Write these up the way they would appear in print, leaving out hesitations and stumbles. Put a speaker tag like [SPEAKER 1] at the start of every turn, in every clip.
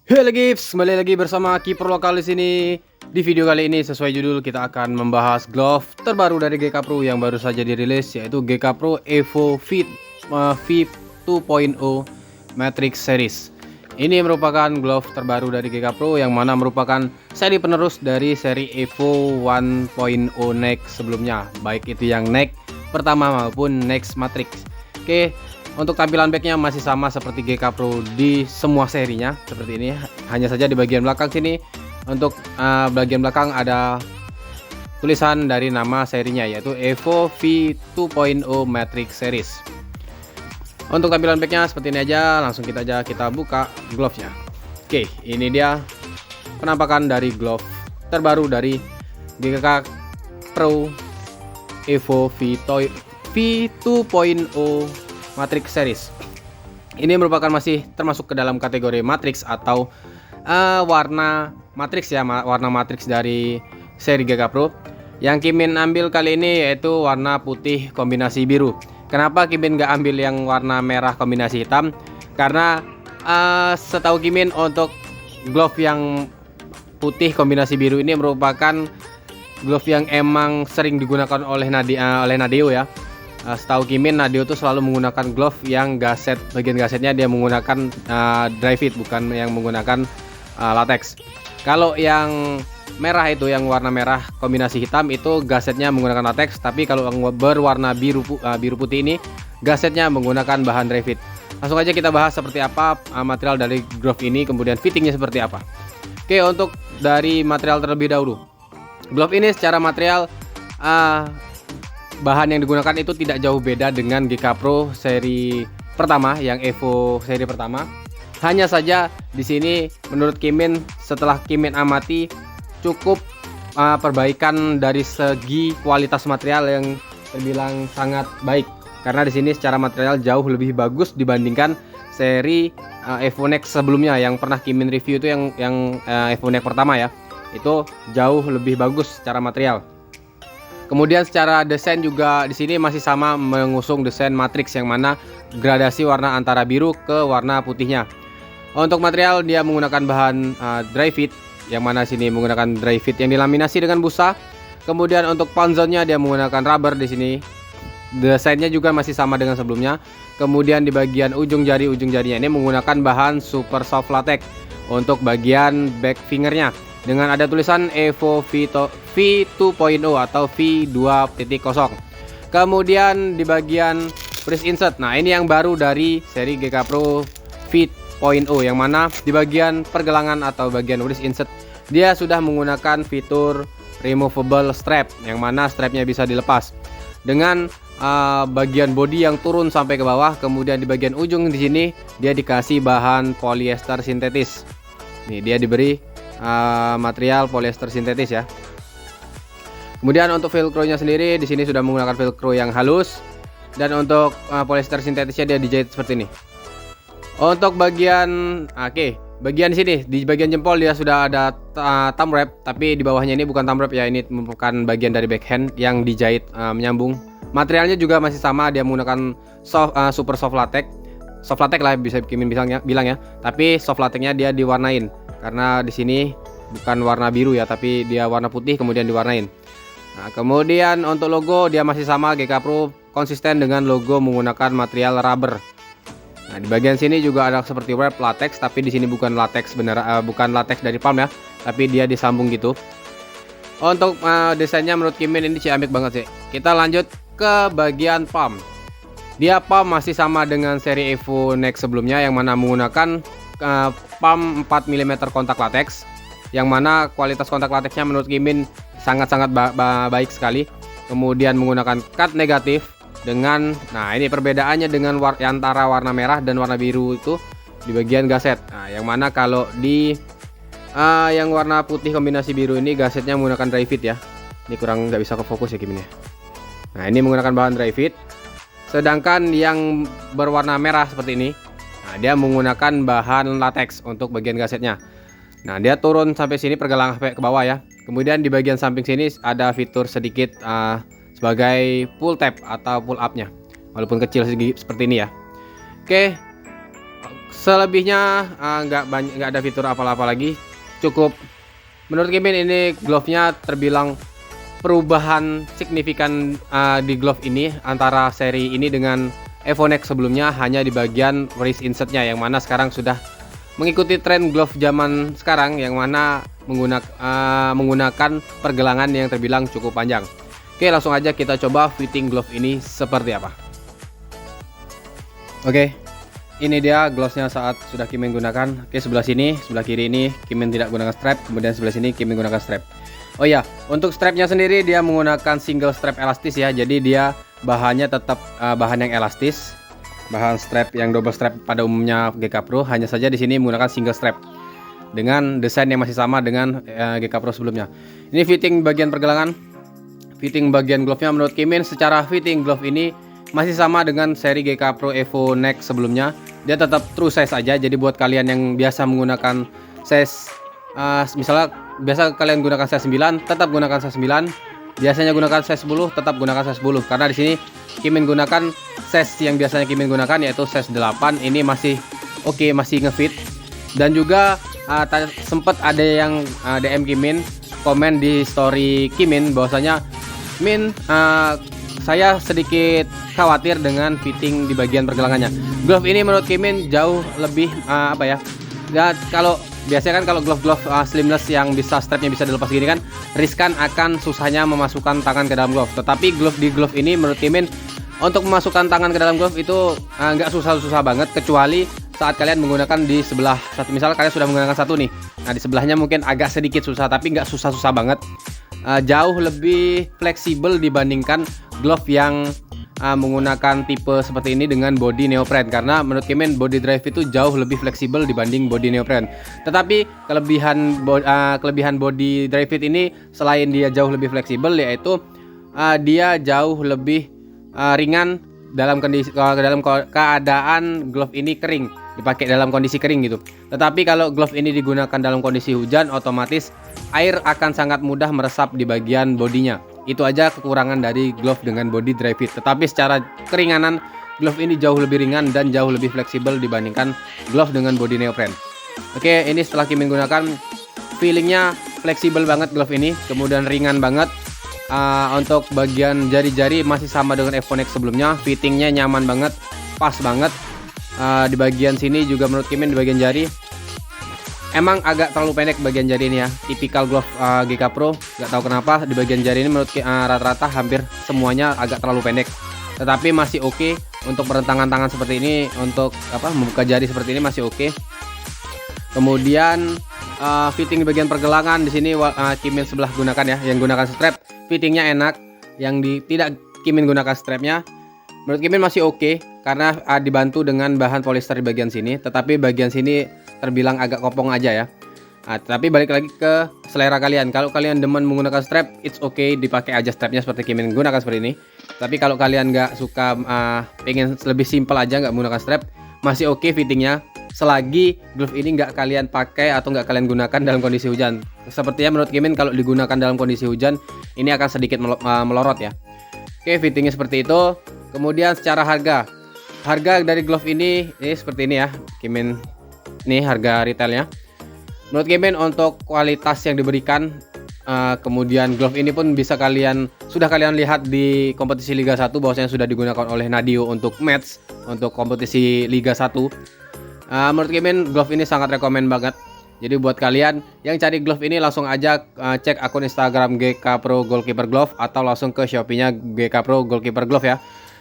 [SPEAKER 1] Halo Gibbs, kembali lagi bersama Kiper Lokal di sini. Di video kali ini sesuai judul kita akan membahas glove terbaru dari GK Pro yang baru saja dirilis, yaitu GK Pro Evo V 2.0 Matrix Series. Ini merupakan glove terbaru dari GK Pro yang mana merupakan seri penerus dari seri Evo 1.0 Next sebelumnya, baik itu yang Next pertama maupun Next Matrix. Oke, untuk tampilan backnya masih sama seperti GK Pro di semua serinya seperti ini. Hanya saja di bagian belakang sini, untuk bagian belakang ada tulisan dari nama serinya, yaitu Evo V 2.0 Matrix Series. Untuk tampilan backnya seperti ini aja. Langsung kita buka glove-nya. Oke, ini dia penampakan dari glove terbaru dari GK Pro Evo V 2.0 Matrix Series. Ini merupakan masih termasuk ke dalam kategori Matrix atau warna Matrix ya, warna Matrix dari seri GK Pro. Yang Kimin ambil kali ini yaitu warna putih kombinasi biru. Kenapa Kimin nggak ambil yang warna merah kombinasi hitam? Karena setahu Kimin untuk glove yang putih kombinasi biru ini merupakan glove yang emang sering digunakan oleh Nadeo ya. Setahu Kimin, Nadeo tuh selalu menggunakan glove yang gaset, bagian gasetnya dia menggunakan dry fit, bukan yang menggunakan latex. Kalau yang merah itu, yang warna merah kombinasi hitam itu gasetnya menggunakan latex, tapi kalau yang berwarna biru putih ini gasetnya menggunakan bahan dry fit. Langsung aja kita bahas seperti apa material dari glove ini, kemudian fittingnya seperti apa. Oke, untuk dari material terlebih dahulu. Glove ini secara material bahan yang digunakan itu tidak jauh beda dengan GK Pro seri pertama, yang Evo seri pertama. Hanya saja di sini menurut Kimin, setelah Kimin amati, cukup perbaikan dari segi kualitas material yang terbilang sangat baik. Karena di sini secara material jauh lebih bagus dibandingkan seri Evo Next sebelumnya yang pernah Kimin review itu, yang Evo Next pertama ya. Itu jauh lebih bagus secara material. Kemudian secara desain juga di sini masih sama mengusung desain Matrix, yang mana gradasi warna antara biru ke warna putihnya. Untuk material dia menggunakan bahan dry fit, yang mana sini menggunakan dry fit yang dilaminasi dengan busa. Kemudian untuk pound zone-nya dia menggunakan rubber di sini. Desainnya juga masih sama dengan sebelumnya. Kemudian di bagian ujung jarinya ini menggunakan bahan super soft latex untuk bagian back fingernya, dengan ada tulisan Evo V 2.0 atau V 2.0. Kemudian di bagian wrist insert, nah ini yang baru dari seri GK Pro V 2.0, yang mana di bagian pergelangan atau bagian wrist insert dia sudah menggunakan fitur removable strap, yang mana strapnya bisa dilepas dengan bagian body yang turun sampai ke bawah. Kemudian di bagian ujung di sini dia dikasih bahan polyester sintetis. Nih dia diberi material polyester sintetis ya. Kemudian untuk velcro-nya sendiri di sini sudah menggunakan velcro yang halus, dan untuk polyester sintetisnya dia dijahit seperti ini. Untuk bagian bagian sini di bagian jempol dia sudah ada thumb wrap, tapi di bawahnya ini bukan thumb wrap ya, ini merupakan bagian dari backhand yang dijahit menyambung. Materialnya juga masih sama, dia menggunakan super soft latex. Soft latex lah bisa Kimin bilang ya, tapi soft latexnya dia diwarnain karena di sini bukan warna biru ya, tapi dia warna putih kemudian diwarnain. Nah, kemudian untuk logo dia masih sama, GK Pro konsisten dengan logo menggunakan material rubber. Nah, di bagian sini juga ada seperti wrap latex, tapi di sini bukan latex bukan latex dari palm ya, tapi dia disambung gitu. Untuk desainnya menurut Kimin ini ciamik banget sih. Kita lanjut ke bagian palm. Dia palm masih sama dengan seri Evo Next sebelumnya, yang mana menggunakan palm 4 mm kontak latex, yang mana kualitas kontak latexnya menurut Kimin sangat-sangat baik sekali. Kemudian menggunakan cut negatif dengan, nah ini perbedaannya dengan antara warna merah dan warna biru itu di bagian gaset. Nah, yang mana kalau di yang warna putih kombinasi biru ini gasetnya menggunakan dry fit ya. Ini kurang nggak bisa ke fokus ya Kimin ya. Nah ini menggunakan bahan dry fit. Sedangkan yang berwarna merah seperti ini, nah dia menggunakan bahan latex untuk bagian gasetnya. Nah dia turun sampai sini, pergelangan sampai ke bawah ya. Kemudian di bagian samping sini ada fitur sedikit sebagai pull tab atau pull up nya, walaupun kecil seperti ini ya. Oke, Selebihnya nggak ada fitur apa-apa lagi. Cukup menurut Kimin ini glove-nya terbilang perubahan signifikan di glove ini antara seri ini dengan Evo Nex sebelumnya, hanya di bagian wrist insertnya yang mana sekarang sudah mengikuti tren glove zaman sekarang yang mana menggunakan pergelangan yang terbilang cukup panjang. Oke, langsung aja kita coba fitting glove ini seperti apa. Oke, ini dia gloves-nya saat sudah Kimin gunakan. Oke, sebelah sini, sebelah kiri ini Kimin tidak gunakan strap, kemudian sebelah sini Kimin gunakan strap. Oh ya, untuk strapnya sendiri dia menggunakan single strap elastis ya. Jadi dia bahannya tetap bahan yang elastis. Bahan strap yang double strap pada umumnya GK Pro, hanya saja di sini menggunakan single strap dengan desain yang masih sama dengan GK Pro sebelumnya. Ini fitting bagian pergelangan, fitting bagian glove-nya menurut Kimin secara fitting glove ini masih sama dengan seri GK Pro Evo Nex sebelumnya. Dia tetap true size aja. Jadi buat kalian yang biasa menggunakan size misalnya biasa kalian gunakan size 9, tetap gunakan size 9. Biasanya gunakan size 10, tetap gunakan size 10. Karena di sini Kimin gunakan size yang biasanya Kimin gunakan yaitu size 8. Ini masih oke, masih ngefit. Dan juga sempat ada yang DM Kimin, komen di story Kimin bahwasanya Min, saya sedikit khawatir dengan fitting di bagian pergelangannya. Glove ini menurut Kimin jauh lebih kalau biasanya kan kalau glove slimless yang bisa strapnya bisa dilepas gini kan riskan akan susahnya memasukkan tangan ke dalam glove. Tetapi glove ini menurut Kimin untuk memasukkan tangan ke dalam glove itu nggak susah-susah banget, kecuali saat kalian menggunakan di sebelah satu. Misalnya kalian sudah menggunakan satu nih, nah di sebelahnya mungkin agak sedikit susah, tapi nggak susah-susah banget. Jauh lebih fleksibel dibandingkan glove yang menggunakan tipe seperti ini dengan body neoprene, karena menurut Kimin body drive itu jauh lebih fleksibel dibanding body neoprene. Tetapi kelebihan body drive fit ini selain dia jauh lebih fleksibel, yaitu dia jauh lebih ringan dalam keadaan glove ini kering, dipakai dalam kondisi kering gitu. Tetapi kalau glove ini digunakan dalam kondisi hujan, otomatis air akan sangat mudah meresap di bagian bodinya. Itu aja kekurangan dari glove dengan body dry fit. Tetapi secara keringanan, glove ini jauh lebih ringan dan jauh lebih fleksibel dibandingkan glove dengan body neoprene. Oke, ini setelah Kimin gunakan, feelingnya fleksibel banget glove ini, kemudian ringan banget. Untuk bagian jari-jari masih sama dengan Evo Nex sebelumnya, fittingnya nyaman banget, pas banget. Di bagian sini juga menurut Kimin di bagian jari emang agak terlalu pendek bagian jari ini ya, tipikal glove GK Pro. Gak tahu kenapa di bagian jari ini menurut rata-rata hampir semuanya agak terlalu pendek. Tetapi masih oke untuk perentangan tangan seperti ini, untuk membuka jari seperti ini masih oke. Kemudian fitting di bagian pergelangan di sini Kimin sebelah gunakan ya, yang gunakan strap, fittingnya enak. Yang tidak Kimin gunakan strapnya, menurut Kimin masih oke karena dibantu dengan bahan polyester di bagian sini. Tetapi bagian sini terbilang agak kopong aja ya. Tapi balik lagi ke selera kalian. Kalau kalian demen menggunakan strap, it's okay, dipakai aja strapnya seperti Kimin gunakan seperti ini. Tapi kalau kalian nggak suka, pengen lebih simpel aja nggak menggunakan strap, masih oke fittingnya, selagi glove ini nggak kalian pakai atau nggak kalian gunakan dalam kondisi hujan. Sepertinya menurut Kimin kalau digunakan dalam kondisi hujan ini akan sedikit melorot ya. Oke, fittingnya seperti itu. Kemudian secara harga dari glove ini seperti ini ya Kimin. Ini harga retailnya. Menurut Kimin untuk kualitas yang diberikan, kemudian glove ini pun sudah kalian lihat di kompetisi Liga 1 bahwasanya sudah digunakan oleh Nadio untuk match untuk kompetisi Liga 1. Menurut Kimin glove ini sangat rekomen banget. Jadi buat kalian yang cari glove ini langsung aja cek akun Instagram GK Pro Goalkeeper Glove atau langsung ke Shopee-nya GK Pro Goalkeeper Glove ya.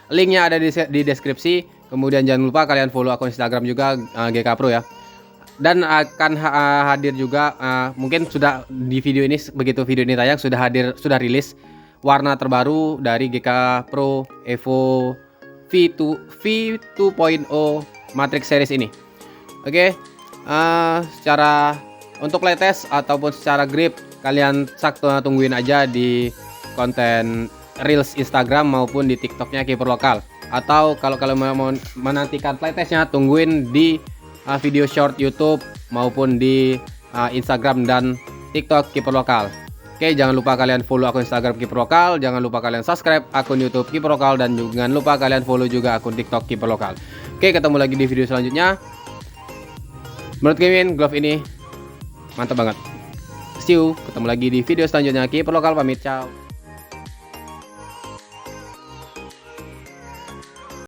[SPEAKER 1] Linknya ada di deskripsi. Kemudian jangan lupa kalian follow akun Instagram juga GK Pro ya. Dan akan hadir juga mungkin sudah di video ini, begitu video ini tayang sudah rilis warna terbaru dari GK Pro Evo V2.0 Matrix Series ini. Oke, secara untuk playtest ataupun secara grip kalian tungguin aja di konten Reels Instagram maupun di TikToknya Kiper Lokal. Atau kalau kalian mau menantikan playtestnya, tungguin di video short YouTube maupun di Instagram dan TikTok Kiper Lokal. Oke, jangan lupa kalian follow akun Instagram Kiper Lokal, jangan lupa kalian subscribe akun YouTube Kiper Lokal, dan jangan lupa kalian follow juga akun TikTok Kiper Lokal. Oke, ketemu lagi di video selanjutnya. Menurut Kimin, glove ini mantap banget. See you, ketemu lagi di video selanjutnya. Keep lokal, pamit, ciao.